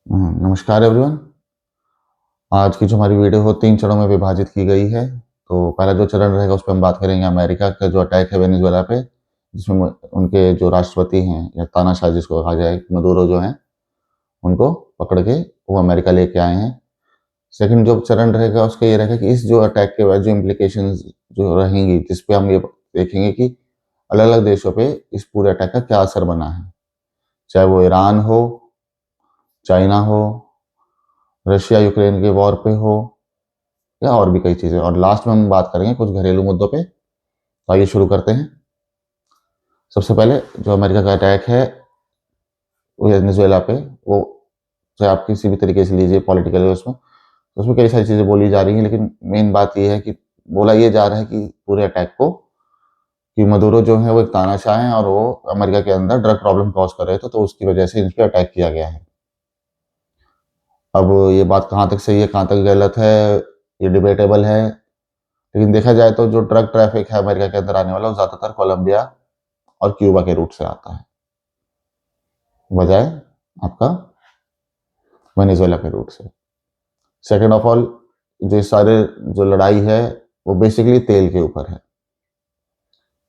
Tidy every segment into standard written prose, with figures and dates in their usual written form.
नमस्कार एवरीवन। आज की जो हमारी वीडियो हो 3 चरणों में विभाजित की गई है। तो पहला जो चरण रहेगा उस पे हम बात करेंगे अमेरिका का जो अटैक है वेनेजुएला पे, जिसमें उनके जो राष्ट्रपति हैं या तानाशाह जिसको कहा जाए, मदुरो जो हैं, उनको पकड़ के वो अमेरिका लेके आए हैं। सेकंड जो चरण रहेगा उसका ये रहेगा कि इस जो अटैक के बाद जो इम्प्लीकेशंस जो रहेंगी, जिस पे हम ये देखेंगे कि अलग-अलग देशों पे इस पूरे अटैक का क्या असर बना है। चाहे वो ईरान हो, चाइना हो, रशिया यूक्रेन के वॉर पे हो या और भी कई चीज़ें। और लास्ट में हम बात करेंगे कुछ घरेलू मुद्दों पे। तो आइए शुरू करते हैं। सबसे पहले जो अमेरिका का अटैक है वेनेजुएला पे, वो चाहे आप किसी भी तरीके से लीजिए पॉलिटिकल उसमें, तो उसमें कई सारी चीज़ें बोली जा रही हैं, लेकिन मेन बात ये है कि बोला ये जा रहा है कि पूरे अटैक को कि मदुरो जो है वो एक तानाशाह हैं और वो अमेरिका के अंदर ड्रग प्रॉब्लम कॉज कर रहे थे, तो उसकी वजह से इन पे अटैक किया गया है। अब ये बात कहाँ तक सही है, कहाँ तक गलत है, ये डिबेटेबल है। लेकिन देखा जाए तो जो ड्रग ट्रैफिक है अमेरिका के अंदर आने वाला, वो ज़्यादातर कोलंबिया और क्यूबा के रूट से आता है, बजाय आपका वेनेजुएला के रूट से। सेकेंड ऑफ ऑल, जो सारे जो लड़ाई है वो बेसिकली तेल के ऊपर है।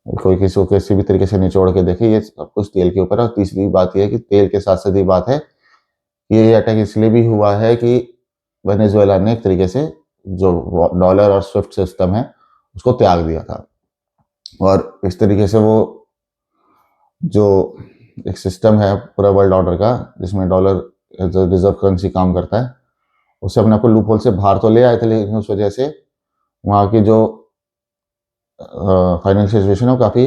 कोई किसी को किसी भी तरीके से निचोड़ के देखे, ये सब कुछ तेल के ऊपर है। और तीसरी बात यह है कि तेल के साथ साथ ये बात है कि ये अटैक इसलिए भी हुआ है कि वेनेजुएला ने एक तरीके से जो डॉलर और स्विफ्ट सिस्टम है उसको त्याग दिया था, और इस तरीके से वो जो एक सिस्टम है पूरा वर्ल्ड ऑर्डर का, जिसमें dollar as a reserve currency काम करता है, उससे अपने आप को लूप होल से बाहर तो ले आए थे, लेकिन उस वजह से वहाँ की जो फाइनेंशियल सिचुएशन है वो काफ़ी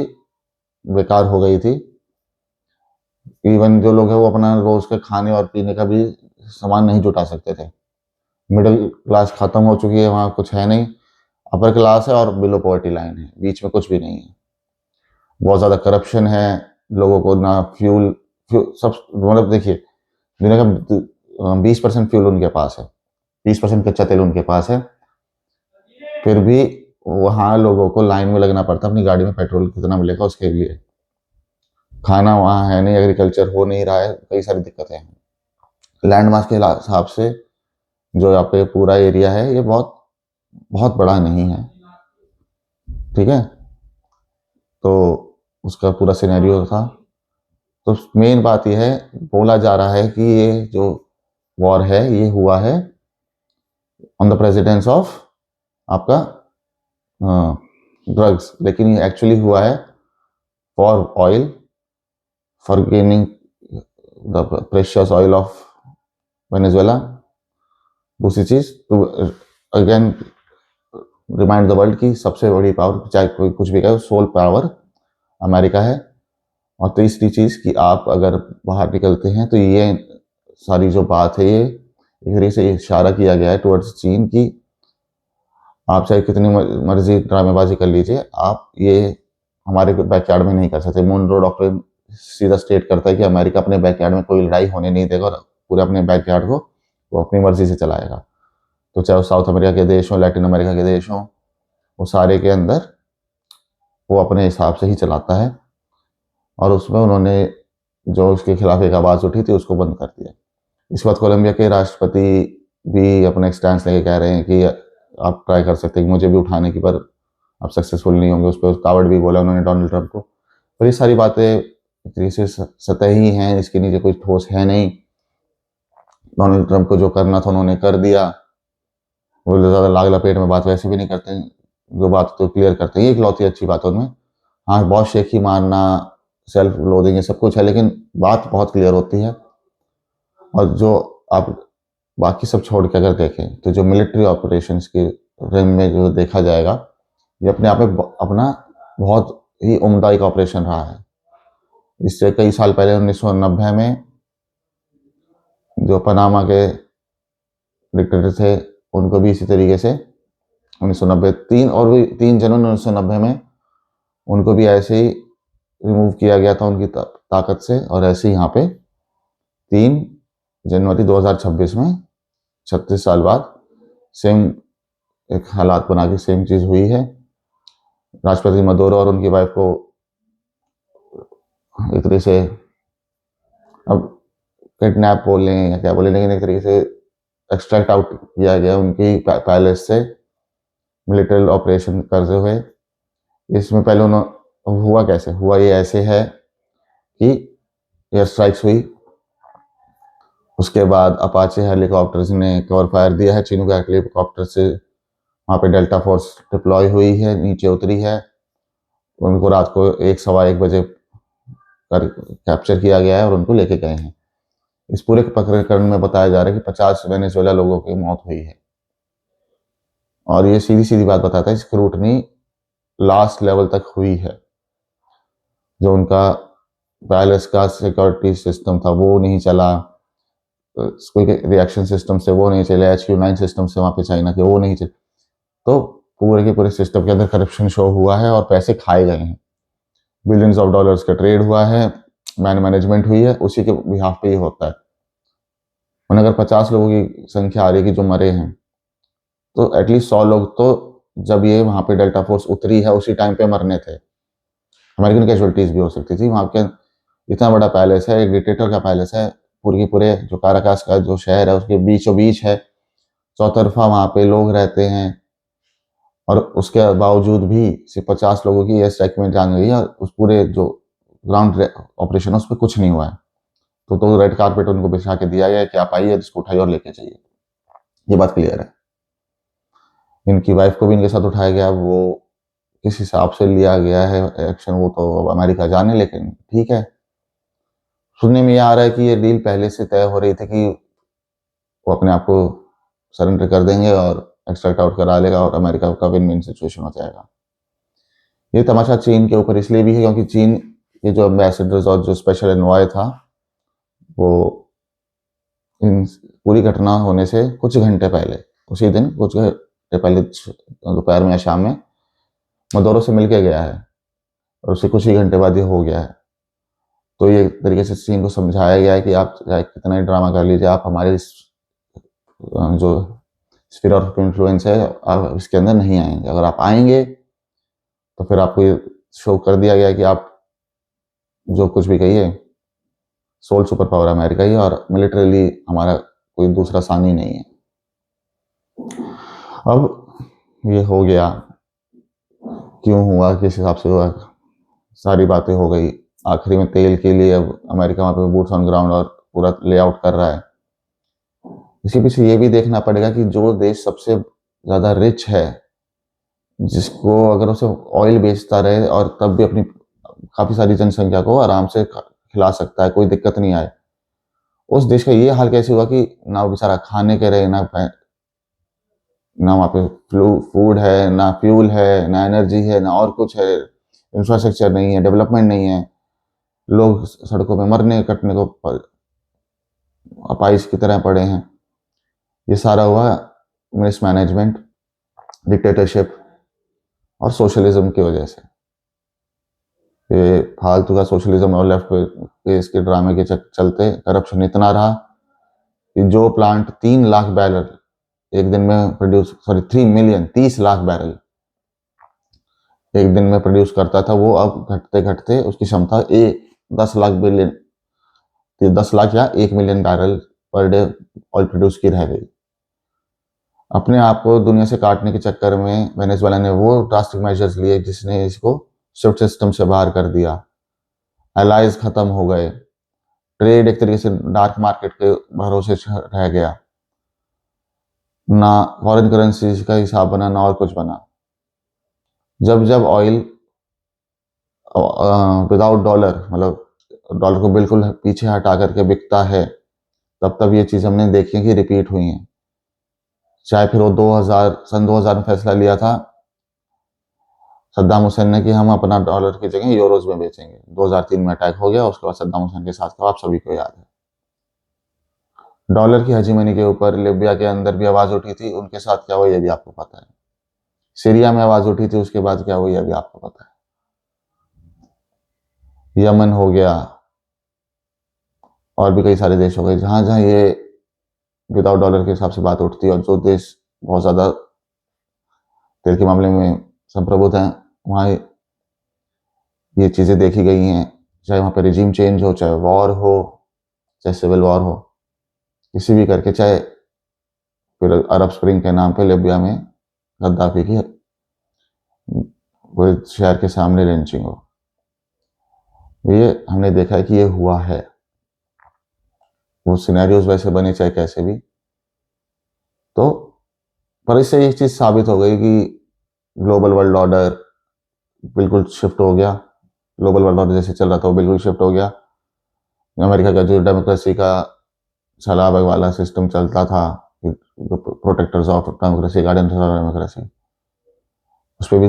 बेकार हो गई थी। इवन जो लोग हैं वो अपना रोज के खाने और पीने का भी सामान नहीं जुटा सकते थे। मिडिल क्लास खत्म हो चुकी है, वहाँ कुछ है नहीं। अपर क्लास है और बिलो पॉवर्टी लाइन है, बीच में कुछ भी नहीं है। बहुत ज़्यादा करप्शन है, लोगों को ना फ्यूल सब, मतलब देखिए, दुनिया का 20% फ्यूल उनके पास है, 20% कच्चा तेल उनके पास है, फिर भी वहाँ लोगों को लाइन में लगना पड़ता है अपनी गाड़ी में पेट्रोल कितना मिलेगा उसके लिए। खाना वहाँ है नहीं, एग्रीकल्चर हो नहीं रहा है, कई सारी दिक्कतें हैं। लैंड मास के हिसाब से जो यहाँ पे पूरा एरिया है ये बहुत बहुत बड़ा नहीं है, ठीक है। तो उसका पूरा सिनेरियो था। तो मेन बात यह है, बोला जा रहा है कि ये जो वॉर है ये हुआ है ऑन द प्रेसिडेंस ऑफ आपका ड्रग्स, लेकिन ये एक्चुअली हुआ है for oil, for gaining the precious oil of Venezuela. दूसरी चीज to again remind the world की सबसे बड़ी पावर, चाहे कोई कुछ भी कहे, सोल पावर अमेरिका है। और तीसरी चीज कि आप अगर बाहर निकलते हैं तो ये सारी जो बात है ये एक तरीके से इशारा किया गया है टुवर्ड्स चीन की आप चाहे कितनी मर्जी ड्रामेबाजी कर लीजिए, आप ये हमारे बैकयार्ड में नहीं कर सकते। मोनरो डॉक्ट्रिन सीधा स्टेट करता है कि अमेरिका अपने बैकयार्ड में कोई लड़ाई होने नहीं देगा और पूरे अपने बैकयार्ड को वो अपनी मर्जी से चलाएगा। तो चाहे वो साउथ अमेरिका के देश हों, लैटिन अमेरिका के देश हों, वो सारे के अंदर वो अपने हिसाब से ही चलाता है। और उसमें उन्होंने जो उसके खिलाफ एक आवाज़ उठी थी उसको बंद कर दिया। इस बात कोलंबिया के राष्ट्रपति भी अपना एक स्टैंड लेके कह रहे हैं कि आप ट्राई कर सकते हैं मुझे भी उठाने की, पर आप सक्सेसफुल नहीं होंगे। उस पर कावड़ भी बोला उन्होंने डोनाल्ड ट्रंप को। पर ये सारी बातें जैसे सतही हैं, इसके नीचे कोई ठोस है नहीं। डोनाल्ड ट्रंप को जो करना था उन्होंने कर दिया, वो ज़्यादा लाग लपेट में बात वैसे भी नहीं करते हैं, जो बात तो क्लियर करते हैं, ये इकलौती अच्छी बात है उनमें। हाँ, बहुत शेखी मारना, सेल्फ लोडिंग, ये सब कुछ है, लेकिन बात बहुत क्लियर होती है। और जो आप बाकी सब छोड़ के अगर देखें तो जो मिलिट्री ऑपरेशंस के रेम में जो देखा जाएगा, ये अपने आप में अपना बहुत ही उम्दा एक ऑपरेशन रहा है। इससे कई साल पहले 1990 में जो पनामा के डिक्टेटर थे, उनको भी इसी तरीके से 1990 3 जनवरी 1990 में उनको भी ऐसे ही रिमूव किया गया था उनकी ताकत से। और ऐसे ही यहाँ पे 3 जनवरी 2026 में 36 साल बाद सेम एक हालात बना के सेम चीज हुई है। राष्ट्रपति मदुरो और उनकी वाइफ को एक तरह से अब किडनैप बोलें या क्या बोलें, लेकिन एक तरीके से एक्सट्रैक्ट आउट किया गया उनकी पैलेस से मिलिट्री ऑपरेशन करते हुए। इसमें पहले उन्होंने हुआ कैसे हुआ, ये ऐसे है कि एयर स्ट्राइक्स हुई, उसके बाद अपाचे हेलीकॉप्टर्स ने कवर फायर दिया है, चीनों के हेलीकॉप्टर से वहाँ पे डेल्टा फोर्स डिप्लॉय हुई है, नीचे उतरी है, उनको रात को 1 सवा 1 बजे कर कैप्चर किया गया है और उनको लेके गए हैं। इस पूरे प्रकरण में बताया जा रहा है कि 50 वेनेजुएला लोगों की मौत हुई है। और ये सीधी सीधी बात बताता है, स्क्रूटनी लास्ट लेवल तक हुई है। जो उनका पैलेस का सिक्योरिटी सिस्टम था वो नहीं चला, कोई रिएक्शन सिस्टम से वो नहीं चले, HQ9 सिस्टम से वहाँ पे चाइना के वो नहीं चले, तो पूरे के पूरे सिस्टम के अंदर करप्शन शो हुआ है और पैसे खाए गए हैं। बिलियंस ऑफ डॉलर्स का ट्रेड हुआ है, मैनेजमेंट हुई है, उसी के बिहाफ पे ही होता है। और अगर 50 लोगों की संख्या आ रही है कि जो मरे हैं, तो एटलीस्ट 100 लोग तो जब ये वहां पे डेल्टा फोर्स उतरी है उसी टाइम पे मरने थे। अमेरिकन कैजुअलिटीज भी हो सकती थी। वहां के इतना बड़ा पैलेस है, एक डिक्टेटर का पैलेस है, पूरे के पूरे जो काराकास का जो शहर है उसके बीचों बीच है, चौतरफा वहां पे लोग रहते हैं, और उसके बावजूद भी सिर्फ 50 लोगों की एयर स्ट्राइक में जान गई है और उस पूरे जो ग्राउंड ऑपरेशन है उस पर कुछ नहीं हुआ है। तो रेड कारपेट उनको बिछा के दिया गया है कि आप आइए, इसको उठाइए और लेके जाइए। ये बात क्लियर है। इनकी वाइफ को भी इनके साथ उठाया गया, वो किस हिसाब से लिया गया है एक्शन वो तो अब अमेरिका जाने, लेकिन ठीक है। सुनने में ये आ रहा है कि ये डील पहले से तय हो रही थी कि वो अपने आप को सरेंडर कर देंगे और एक्सट्रैक्ट आउट करा लेगा और अमेरिका का विन विन सिचुएशन हो जाएगा। ये तमाशा चीन के ऊपर इसलिए भी है क्योंकि चीन के जो एम्बेसडर्स और जो स्पेशल एनवॉय था वो इन पूरी घटना होने से कुछ घंटे पहले, उसी दिन कुछ घंटे पहले दोपहर में या शाम में मदोरो से मिलके गया है और उससे कुछ ही घंटे बाद ये हो गया है। तो ये तरीके से चीन को समझाया गया है कि आप चाहे कितना ही ड्रामा कर लीजिए, आप हमारे जो स्फीयर ऑफ इन्फ्लुएंस है आप इसके अंदर नहीं आएंगे। अगर आप आएंगे तो फिर आपको ये शो कर दिया गया कि आप जो कुछ भी कहिए, सोल सुपर पावर अमेरिका ही, और मिलिटरीली हमारा कोई दूसरा सानी नहीं है। अब ये हो गया, क्यों हुआ, किस हिसाब से हुआ, सारी बातें हो गई। आखिरी में तेल के लिए अब अमेरिका वहाँ पे बूट्स ऑन ग्राउंड और पूरा लेआउट कर रहा है। इसके पीछे ये भी देखना पड़ेगा कि जो देश सबसे ज़्यादा रिच है, जिसको अगर उसे ऑयल बेचता रहे और तब भी अपनी काफ़ी सारी जनसंख्या को आराम से खिला सकता है, कोई दिक्कत नहीं आए, उस देश का ये हाल कैसे हुआ कि ना बेचारा खाने के रहे, ना वहाँ पे फूड है, ना फ्यूल है, ना एनर्जी है, ना और कुछ है, इंफ्रास्ट्रक्चर नहीं है, डेवलपमेंट नहीं है, लोग सड़कों में मरने कटने को अपाइस की तरह पड़े हैं। ये सारा हुआ मिसमैनेजमेंट, डिक्टेटरशिप और सोशलिज्म की वजह से। ये फालतू का सोशलिज्म और लेफ्ट के इसके ड्रामे के चलते करप्शन इतना रहा कि जो प्लांट 3 लाख बैरल एक दिन में 3 मिलियन 30 लाख बैरल एक दिन में प्रोड्यूस करता था, वो अब घटते घटते उसकी क्षमता 10 लाख या 1 million barrel per day oil produce की रह गई। अपने आप को दुनिया से काटने के चक्कर में वेनेजुएला ने वो ड्रास्टिक मेजर्स लिए जिसने इसको स्विफ्ट सिस्टम से बाहर कर दिया। एलाइज खत्म हो गए, ट्रेड एक तरीके से डार्क मार्केट के भरोसे रह गया, ना फॉरेन करेंसी का हिसाब बना ना और कुछ बना। जब जब ऑयल विदाउट डॉलर, मतलब डॉलर को बिल्कुल पीछे हटा करके बिकता है, तब तब ये चीज़ हमने देखी है कि रिपीट हुई हैं। चाहे फिर वो 2000 में फैसला लिया था सद्दाम हुसैन ने कि हम अपना डॉलर की जगह यूरोज में बेचेंगे, 2003 में अटैक हो गया, उसके बाद सद्दाम हुसैन के साथ का आप सभी को याद है। डॉलर की हेजीमनी के ऊपर लिबिया के अंदर भी आवाज उठी थी, उनके साथ क्या हुआ ये भी आपको पता है। सीरिया में आवाज उठी थी, उसके बाद क्या हुआ ये भी आपको पता है। यमन हो गया और भी कई सारे देश हो गए जहां जहां ये विदाउट डॉलर के हिसाब से बात उठती है और जो देश बहुत ज्यादा तेल के मामले में संप्रभुत हैं, वहाँ ये चीजें देखी गई हैं। चाहे वहाँ पे रिजीम चेंज हो, चाहे वॉर हो, चाहे सिविल वॉर हो, किसी भी करके, चाहे फिर अरब स्प्रिंग के नाम पे लीबिया में गद्दाफी की पूरे शहर के सामने लिंचिंग हो, ये हमने देखा है कि ये हुआ है। वो सिनेरियोज वैसे बने चाहे कैसे भी, तो पर इससे एक चीज साबित हो गई कि ग्लोबल वर्ल्ड ऑर्डर बिल्कुल शिफ्ट हो गया। ग्लोबल वर्ल्ड ऑर्डर जैसे चल रहा था वो बिल्कुल शिफ्ट हो गया। अमेरिका का जो डेमोक्रेसी का छलावा वाला सिस्टम चलता था, protectors of democracy, guardians of democracy, उस पर भी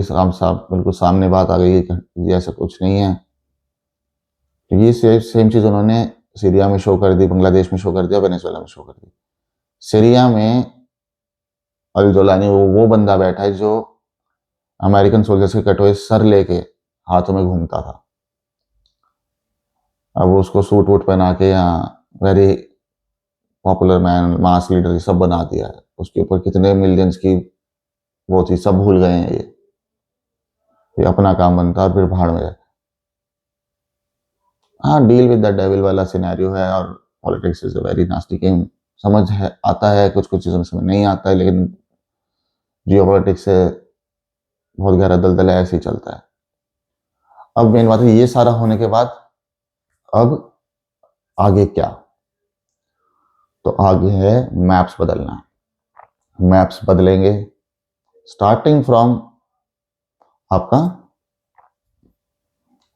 बिल्कुल सामने बात आ गई कि ऐसा कुछ नहीं है। ये सेम चीज उन्होंने सीरिया में शो कर दी, बांग्लादेश में शो कर दिया, वेनेजुएला में शो कर दी। सीरिया में अल जोलानी वो बंदा बैठा है जो अमेरिकन सोल्जर्स के कटे हुए सर लेके हाथों में घूमता था। अब उसको सूट वूट पहना के यहाँ वेरी पॉपुलर मैन, मास लीडर सब बना दिया है। उसके ऊपर कितने मिलियंस की वो थी, सब भूल गए हैं। ये अपना काम बनता है और फिर भाड़ में जाता। हाँ, डील विद द डेविल वाला सिनेरियो है, और politics is a very nasty game. समझ है, आता है कुछ कुछ चीज़ों में समझ नहीं आता है, लेकिन जियोपॉलिटिक्स से बहुत गहरा दलदल है, ऐसे ही चलता है। अब मेन बात है, ये सारा होने के बाद अब आगे क्या? तो आगे है मैप्स बदलना। मैप्स बदलेंगे स्टार्टिंग फ्रॉम आपका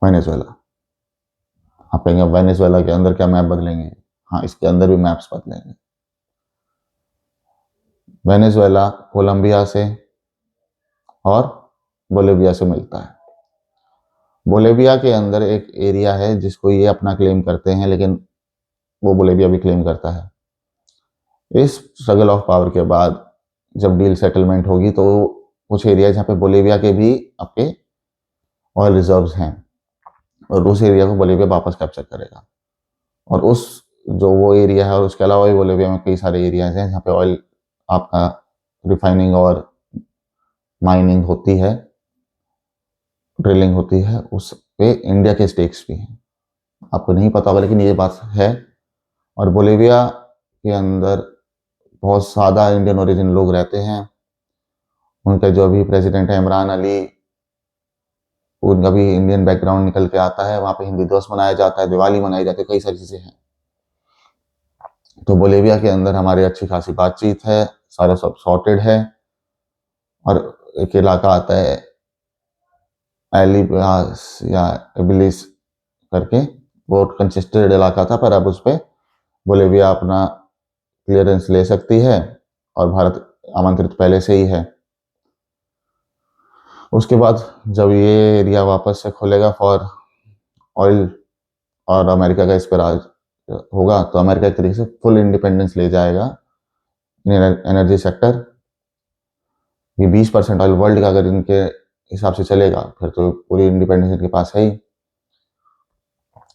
वेनेजुएला। आप कहेंगे वेनेजुएला के अंदर क्या मैप बदलेंगे? हाँ, इसके अंदर भी मैप्स बदलेंगे। वेनेजुएला कोलंबिया से और बोलिविया से मिलता है। बोलिविया के अंदर एक एरिया है जिसको ये अपना क्लेम करते हैं, लेकिन वो बोलिविया भी क्लेम करता है। इस स्ट्रगल ऑफ पावर के बाद जब डील सेटलमेंट होगी तो कुछ एरिया जहाँ पे बोलिविया के भी आपके ऑयल रिजर्व्स हैं, और उस एरिया को बोलिविया वापस कैप्चर करेगा। और उस जो वो एरिया है, और उसके अलावा भी बोलिविया में कई सारे एरियाज हैं जहाँ पे ऑयल आपका रिफाइनिंग और माइनिंग होती है, ड्रिलिंग होती है। उस पे इंडिया के स्टेक्स भी हैं, आपको नहीं पता होगा लेकिन ये बात है। और बोलिविया के अंदर बहुत ज़्यादा इंडियन ओरिजिन लोग रहते हैं। उनका जो अभी प्रेसिडेंट है इमरान अली, उनका भी इंडियन बैकग्राउंड निकल के आता है। वहाँ पे हिंदी दिवस मनाया जाता है, दिवाली मनाई जाती है, कई सारी चीज़ें हैं। तो बोलिविया के अंदर हमारी अच्छी खासी बातचीत है, सारा सब सॉर्टेड है। और एक इलाका आता है एलिबास या एबिलिस करके, वो कंसिस्टेड इलाका था, पर अब उस पर बोलिविया अपना क्लियरेंस ले सकती है, और भारत आमंत्रित पहले से ही है। उसके बाद जब ये एरिया वापस से खुलेगा फॉर ऑयल और अमेरिका का इस पर राज होगा, तो अमेरिका एक तरीके से फुल इंडिपेंडेंस ले जाएगा एनर्जी सेक्टर। ये 20% ऑयल वर्ल्ड का अगर इनके हिसाब से चलेगा, फिर तो पूरी इंडिपेंडेंस इनके पास है ही।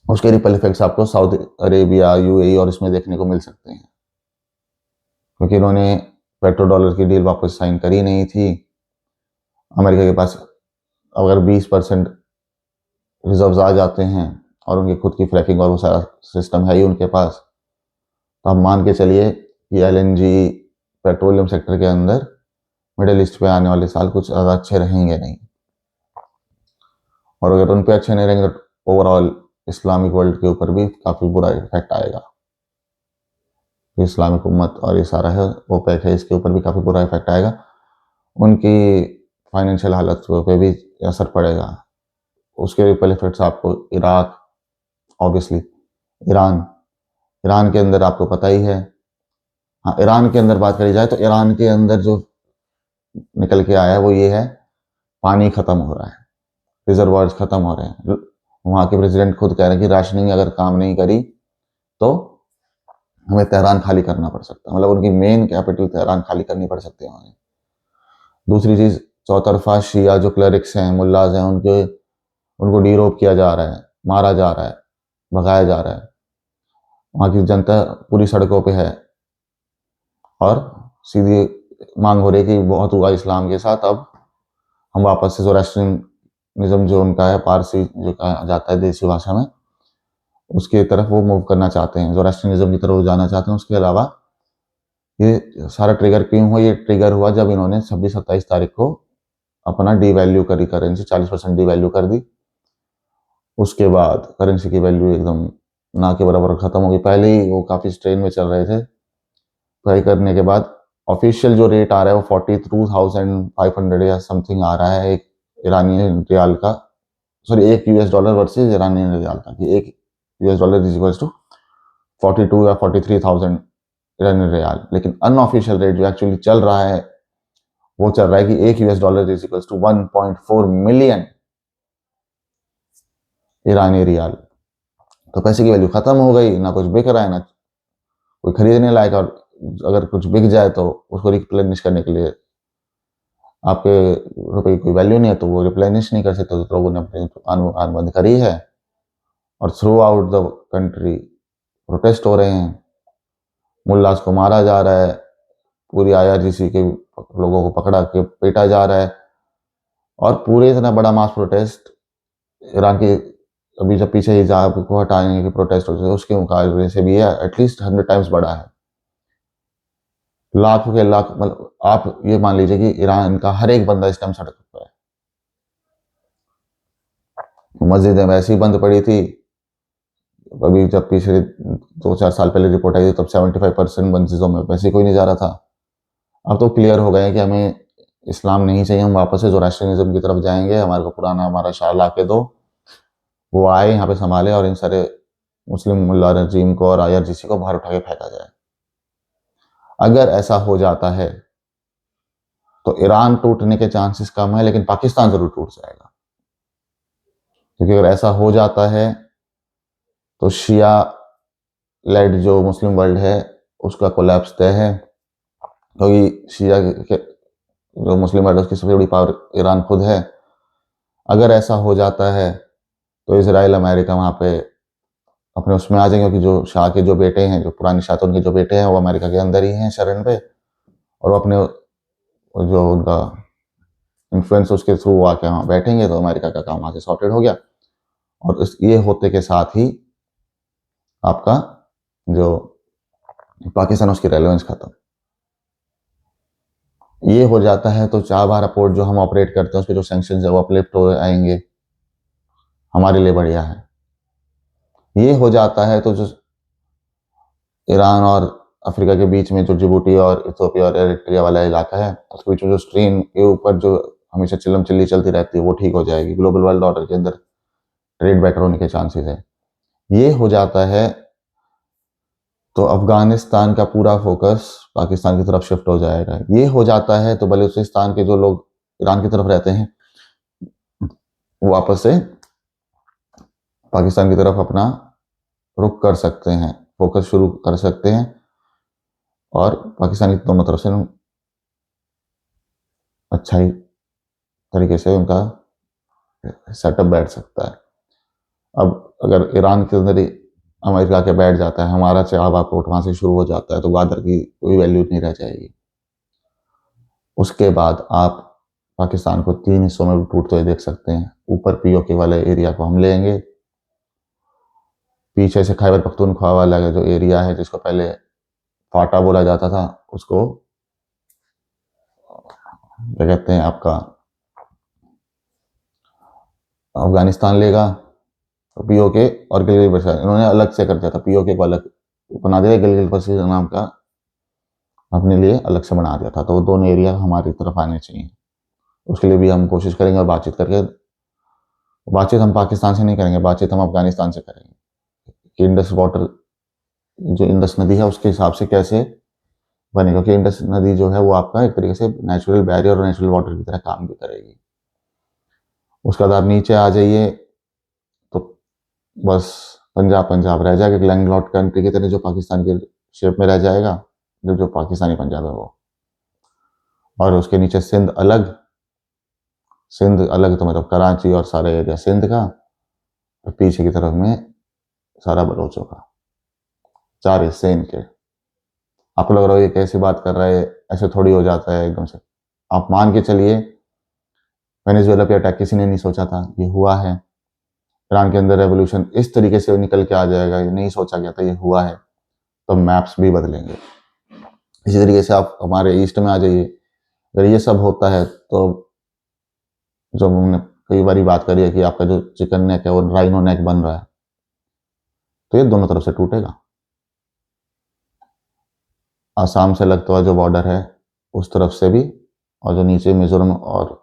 उसके रिपल इफेक्ट्स आपको साउथ अरेबिया, यूएई और इसमें देखने को मिल सकते हैं, क्योंकि इन्होंने पेट्रो डॉलर की डील वापस साइन करी नहीं थी। अमेरिका के पास अगर 20% रिजर्व्स आ जाते हैं, और उनकी खुद की फ्रैकिंग और वो सारा सिस्टम है ही उनके पास, तो आप मान के चलिए कि एलएनजी पेट्रोलियम सेक्टर के अंदर मिडिल ईस्ट पे आने वाले साल कुछ ज़्यादा अच्छे रहेंगे नहीं। और अगर उन पे अच्छे नहीं रहेंगे तो ओवरऑल इस्लामिक वर्ल्ड के ऊपर भी काफ़ी बुरा इफेक्ट आएगा। इस्लामिक उम्मत और ये सारा है ओपेक है, इसके ऊपर भी काफ़ी बुरा इफेक्ट आएगा। उनकी फाइनेंशियल हालत पे भी असर पड़ेगा। उसके रिपल इफेक्ट्स आपको इराक, ऑब्वियसली ईरान के अंदर आपको पता ही है। हाँ, ईरान के अंदर बात करी जाए तो ईरान के अंदर जो निकल के आया है वो ये है, पानी खत्म हो रहा है, रिजर्वायर्स खत्म हो रहे हैं। वहाँ के प्रेसिडेंट खुद कह रहे हैं कि राशनिंग अगर काम नहीं करी तो हमें तेहरान खाली करना पड़ सकता है। मतलब उनकी मेन कैपिटल तेहरान खाली करनी पड़ सकती है उन्हें। दूसरी चीज़, चौतरफा शिया जो क्लरिक्स हैं, मुल्लाज हैं, उनको डीरोप किया जा रहा है, मारा जा रहा है, भगाया जा रहा है। वहाँ की जनता पूरी सड़कों पे है, और सीधी मांग हो रही है कि बहुत हुआ इस्लाम के साथ, अब हम वापस से जोरास्ट्रियनिज्म जो उनका है, पारसी जो कहा जाता है देसी भाषा में, उसकी तरफ वो मूव करना चाहते हैं, ज़ोरास्ट्रियनिज़्म की तरफ वो जाना चाहते हैं। उसके अलावा ये सारा ट्रिगर क्यों हुआ? ये ट्रिगर हुआ जब इन्होंने 26-27 तारीख को अपना डीवैल्यू करी करेंसी, 40% डीवैल्यू कर दी। उसके बाद करेंसी की वैल्यू एकदम ना के बराबर खत्म हो गई। पहले ही वो काफ़ी स्ट्रेन में चल रहे थे। ट्राई करने के बाद ऑफिशियल जो रेट आ रहा है वो 42,500 या समथिंग आ रहा है एक ईरानियन रियाल का, सॉरी एक US dollar versus Iranian rial का, कि एक US dollar is equals to 42 या 43,000 ईरानियन रियाल। लेकिन अनऑफिशियल रेट जो एक्चुअली चल रहा है वो चल रहा है कि एक US dollar is equals to 1.4 million ईरानी रियाल। तो पैसे की वैल्यु खत्म हो गई, ना कुछ बिक रहा है, ना कोई खरीदने लायक, और अगर कुछ बिक जाए तो उसको रिप्लेनिश करने के लिए आपके रुपए की कोई वैल्यू नहीं है, तो वो रिप्लेनिश नहीं कर सकते। तो लोगों ने अपनी दुकान बंद करी है और through out the country protest हो रहे हैं। मुल्लास को मारा जा रहा है, पूरी आईआरजीसी के लोगों को पकड़ा के पीटा जा रहा है, और पूरे इतना बड़ा मास प्रोटेस्ट ईरान के अभी जब पीछे हिजाब को हटाने की प्रोटेस्ट होते हैं उसके मुकाबले से भी है एटलीस्ट 100 टाइम्स बड़ा है। लाख के लाख, मतलब आप ये मान लीजिए कि ईरान का हर एक बंदा इस टाइम सड़क पर है। मस्जिदें वैसे ही बंद पड़ी थी। अभी जब पिछले 2-4 साल पहले रिपोर्ट आई थी तब 75% मस्जिदों में वैसे ही कोई नहीं जा रहा था। अब तो क्लियर हो गया कि हमें इस्लाम नहीं चाहिए, हम वापस से ज़ोरास्ट्रियनिज़्म की तरफ जाएंगे। हमारे को पुराना हमारा शाह ला के दो, वो आए यहाँ पे संभाले और इन सारे मुस्लिम मुल्ला रजीम को और आईआरजीसी को बाहर उठा के फेंका जाए। अगर ऐसा हो जाता है तो ईरान टूटने के चांसेस कम है, लेकिन पाकिस्तान जरूर टूट जाएगा। क्योंकि अगर ऐसा हो जाता है तो शिया लेड जो मुस्लिम वर्ल्ड है उसका कोलैप्स तय है। क्योंकि शिया के जो मुस्लिम वर्ल्ड है उसकी सबसे बड़ी पावर ईरान खुद है। अगर ऐसा हो जाता है तो इसराइल अमेरिका वहाँ पे अपने उसमें आ जाएंगे, क्योंकि जो शाह के जो बेटे हैं, जो पुराने शाह उनके जो बेटे हैं वो अमेरिका के अंदर ही हैं शरण पे, और वो अपने जो उनका इन्फ्लुएंस उसके थ्रू आके वहाँ बैठेंगे तो अमेरिका का काम वहाँ से सॉर्टेड हो गया। और ये होते के साथ ही आपका जो पाकिस्तान उसकी रेलेवेंस खत्म। ये हो जाता है तो चाबहार पोर्ट जो हम ऑपरेट करते हैं उस पर जो सैंक्शन है वो अपलिफ्ट हो आएंगे, हमारे लिए बढ़िया है। ये हो जाता है तो जो ईरान और अफ्रीका के बीच में जो जिबूटी और इथियोपिया और एरिट्रिया वाला इलाका है उसके बीच में जो स्ट्रीम के ऊपर जो हमेशा चिल्लम चिल्ली चलती रहती है वो ठीक हो जाएगी। ग्लोबल वर्ल्ड ऑर्डर के अंदर ट्रेड बेटर होने के चांसेस है। ये हो जाता है तो अफगानिस्तान का पूरा फोकस पाकिस्तान की तरफ शिफ्ट हो जाएगा। ये हो जाता है तो बलूचिस्तान के जो लोग ईरान की तरफ रहते हैं वो वापस से पाकिस्तान की तरफ अपना रुख कर सकते हैं, फोकस शुरू कर सकते हैं, और पाकिस्तान की दोनों तरफ से अच्छा ही तरीके से उनका सेटअप बैठ सकता है। अब अगर ईरान के अंदर ही अमेरिका के बैठ जाता है, हमारा चाबहार पोर्ट वहां से शुरू हो जाता है, तो ग्वादर की कोई वैल्यू नहीं रह जाएगी। उसके बाद आप पाकिस्तान को 3 हिस्सों में टूटते हुए देख सकते हैं। ऊपर पीओके वाले एरिया को हम लेंगे, पीछे से खैबर पख्तूनख्वा वाला जो एरिया है जिसको पहले फाटा बोला जाता था उसको क्या कहते हैं आपका अफगानिस्तान लेगा। तो पीओके और गिलगित बल्तिस्तान इन्होंने अलग से कर दिया था, पीओके को अलग बना दिया, गिलगित बल्तिस्तान नाम का अपने लिए अलग से बना दिया था। तो वो दोनों एरिया हमारी तरफ आने चाहिए। उसके लिए भी हम कोशिश करेंगे और बातचीत करके, बातचीत हम पाकिस्तान से नहीं करेंगे, बातचीत हम अफगानिस्तान से करेंगे कि इंडस वाटर जो इंडस नदी है उसके हिसाब से कैसे बने, क्योंकि इंडस नदी जो है वो आपका एक तरीके से नेचुरल बैरियर और नेचुरल वाटर की तरह काम भी करेगी। उसके बाद आप नीचे आ जाइए तो बस पंजाब पंजाब रह जाएगा, लैंडलॉर्ड कंट्री की तरह जो पाकिस्तान के शेप में रह जाएगा, जो पाकिस्तानी पंजाब है वो। और उसके नीचे सिंध अलग, सिंध अलग तो मतलब कराची और सारे एरिया सिंध का, और पीछे की तरफ में सारा बलोचों का, 4 हिस्से इनके। आपको लग रहा है ये कैसी बात कर रहा है, ऐसे थोड़ी हो जाता है एकदम से। आप मान के चलिए वेनेजुएला पे अटैक किसी ने नहीं सोचा था, ये हुआ है। ईरान के अंदर रेवोल्यूशन इस तरीके से निकल के आ जाएगा, ये नहीं सोचा गया था, ये हुआ है, तो मैप्स भी बदलेंगे। इसी तरीके से आप हमारे ईस्ट में आ जाइए, अगर ये सब होता है तो जो हमने कई बार बात करी है कि आपका जो चिकन नेक है वो राइनो नेक बन रहा है, तो ये दोनों तरफ से टूटेगा। आसाम से लगता हुआ जो बॉर्डर है उस तरफ से भी, और जो नीचे मिजोरम और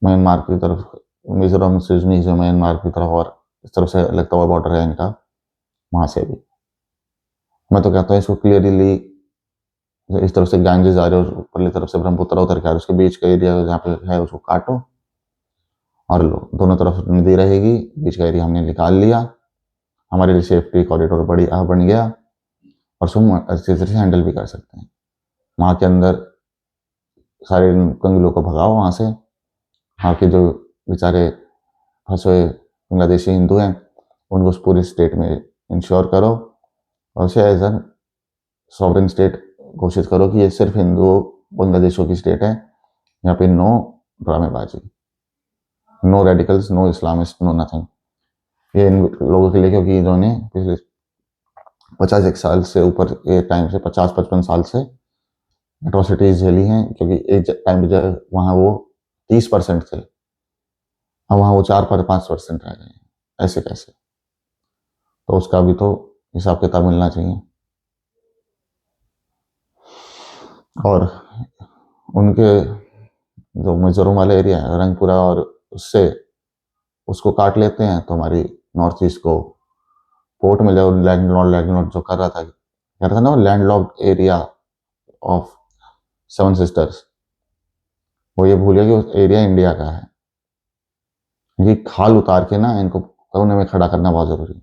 म्यांमार की तरफ, मिजोरम से नीचे म्यांमार की तरफ और इस तरफ से लगता हुआ बॉर्डर है इनका, वहां से भी मैं तो कहता हूँ इसको क्लियरली इस तरफ से गांजेस आ रहे हो, ऊपरली तरफ से ब्रह्मपुत्र उतर के आ रहे, उसके बीच का एरिया जहाँ पे है उसको काटो और लो, दोनों तरफ नदी रहेगी, बीच का एरिया हमने निकाल लिया, हमारे लिए सेफ्टी कॉरिडोर बन गया, और उसको अच्छे तरह से हैंडल भी कर सकते हैं। वहाँ के अंदर सारे कंगलों को भगाओ वहाँ से, वहाँ के जो बेचारे फंसे हुए बांग्लादेशी हिंदू हैं उनको उस पूरे स्टेट में इंश्योर करो, और उसे एज एन सॉवरेन स्टेट घोषित करो कि ये सिर्फ हिंदू बांग्लादेशों की स्टेट है, यहाँ पे नो ड्रामेबाजी, no radicals, no Islamist, no nothing. ये इन लोगों के लिए, क्योंकि इन्होंने पिछले 51 साल से ऊपर ये टाइम से 50-55 साल से एट्रोसिटीज झेली हैं, क्योंकि एक टाइम पे वहाँ वो 30% थे, अब वहाँ वो 4-5% रह गए हैं, ऐसे कैसे? तो उसका भी तो हिसाब किताब मिलना चाहिए। और उनके जो मिजोरम वाला एरिया है रंगपुरा, और उससे उसको काट लेते हैं तो हमारी नॉर्थ ईस्ट को पोर्ट मिल जाए, लैंड जो कर रहा था, कह रहा था ना land locked area of 7 sisters, वो ये भूल गया कि उस एरिया इंडिया का है। ये खाल उतार के ना इनको कोने में खड़ा करना बहुत जरूरी है।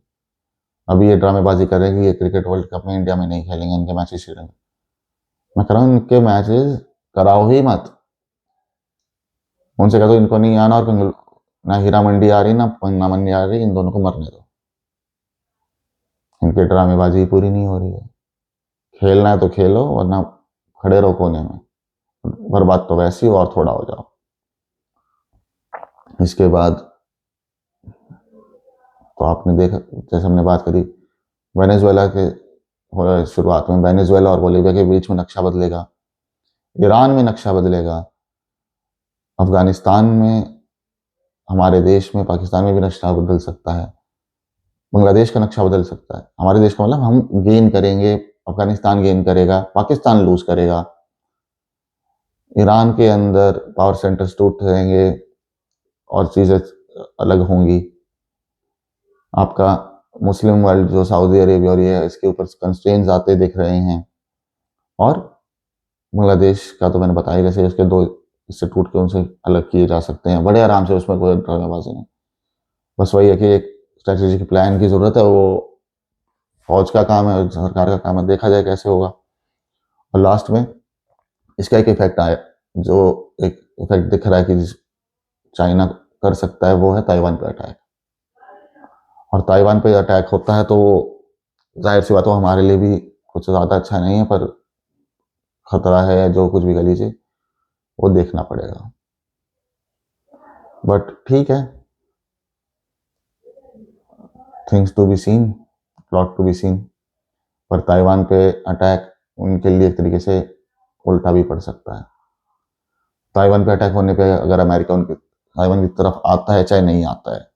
अभी ये ड्रामेबाजी कर रहे हैं कि ये क्रिकेट वर्ल्ड कप में इंडिया में नहीं खेलेंगे, इनके मैचेस खेलेंगे। मैं कह रहा हूँ इनके मैचेस कराओ ही मत, उनसे कह दो इनको नहीं आना, और ना हीरा मंडी आ रही ना पंगना मंडी आ रही, इन दोनों को मरने दो, इनकी ड्रामेबाजी पूरी नहीं हो रही है। खेलना है तो खेलो, वरना खड़े रहो कोने में, बर्बाद तो वैसे ही और थोड़ा हो जाओ। इसके बाद तो आपने देखा, जैसे हमने बात करी वेनेजुएला के शुरुआत में, वेनेजुएला और बोलीविया के बीच में नक्शा बदलेगा, ईरान में नक्शा बदलेगा, अफगानिस्तान में, हमारे देश में, पाकिस्तान में भी नक्शा बदल सकता है, बांग्लादेश का नक्शा बदल सकता है। हमारे देश का मतलब हम गेन करेंगे, अफगानिस्तान गेन करेगा, पाकिस्तान लूज करेगा, ईरान के अंदर पावर सेंटर्स टूट जाएंगे और चीजें अलग होंगी। आपका मुस्लिम वर्ल्ड जो सऊदी अरेबिया और ये है, इसके ऊपर कंस्ट्रेंट्स आते दिख रहे हैं, और बांग्लादेश का तो मैंने बताया, जैसे उसके 2 इससे टूट के उनसे अलग किए जा सकते हैं बड़े आराम से, उसमें कोई ड्रामेबाजी नहीं। बस वही है कि एक स्ट्रेटेजिक प्लान की जरूरत है, वो फौज का काम है, सरकार का काम है, देखा जाए कैसे होगा। और लास्ट में इसका एक इफेक्ट आया, जो एक इफेक्ट दिख रहा है कि चाइना कर सकता है, वो है ताइवान पे अटैक। और ताइवान पे अटैक होता है तो जाहिर सी बात है हमारे लिए भी कुछ ज़्यादा अच्छा नहीं है, पर खतरा है, या जो कुछ भी कह लीजिए, वो देखना पड़ेगा। बट ठीक है, things to be seen, plot to be seen. पर ताइवान पे अटैक उनके लिए एक तरीके से उल्टा भी पड़ सकता है। ताइवान पे अटैक होने पे अगर अमेरिका उनके ताइवान की तरफ आता है चाहे नहीं आता है,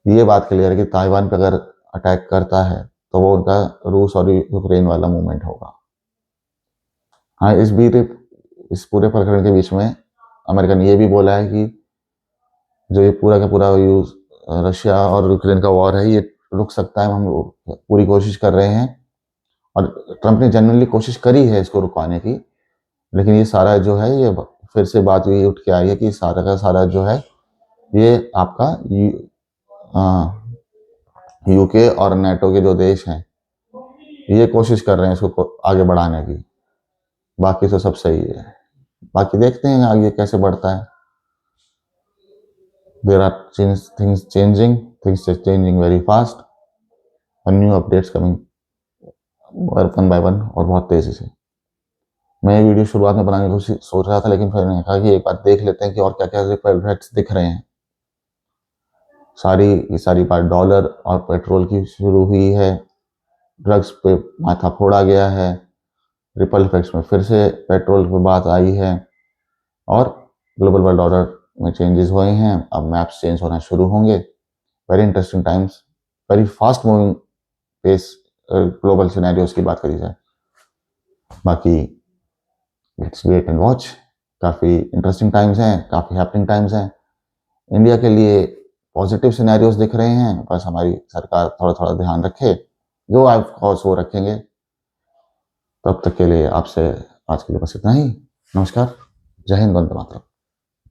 ये बात क्लियर है कि ताइवान पे अगर अटैक करता है तो वो उनका रूस और यूक्रेन वाला मूवमेंट होगा। हाँ, इस पूरे प्रकरण के बीच में अमेरिका ने ये भी बोला है कि जो ये पूरा का पूरा यूज रशिया और यूक्रेन का वॉर है, ये रुक सकता है, हम पूरी कोशिश कर रहे हैं, और ट्रंप ने जनरली कोशिश करी है इसको रुकवाने की, लेकिन ये सारा जो है, ये फिर से बात ये उठ के आई है कि सारा का सारा जो है ये आपका यूके और नेटो के जो देश हैं ये कोशिश कर रहे हैं इसको आगे बढ़ाने की, बाकी तो सब सही है। बाकी देखते हैं आगे कैसे बढ़ता है। There are things changing very fast, and new updates coming one by one और बहुत तेजी से। मैं ये वीडियो शुरुआत में बनाने की सोच रहा था, लेकिन फिर मैंने कहा कि एक बार देख लेते हैं कि और क्या क्या इफेक्ट्स दिख रहे हैं। ये सारी बात डॉलर और पेट्रोल की शुरू हुई है। ड्रग्स पे माथा फोड़ा गया है। रिपल इफेक्ट्स में फिर से पेट्रोल पे बात आई है और ग्लोबल वर्ल्ड ऑर्डर में चेंजेस हुए हैं। अब मैप्स चेंज होना शुरू होंगे। Very interesting times, very fast moving pace global scenarios की बात करी जाए। बाकी लेट्स वेट एंड वॉच। काफ़ी इंटरेस्टिंग टाइम्स हैं, काफ़ी हैपनिंग टाइम्स हैं। इंडिया के लिए पॉजिटिव सिनेरियोज दिख रहे हैं, बस हमारी सरकार थोड़ा थोड़ा ध्यान रखे, जो ऑफ कोर्स वो रखेंगे। तब तक के लिए आपसे आज के लिए बस इतना ही। नमस्कार, जय हिंद, वंदे मातरम।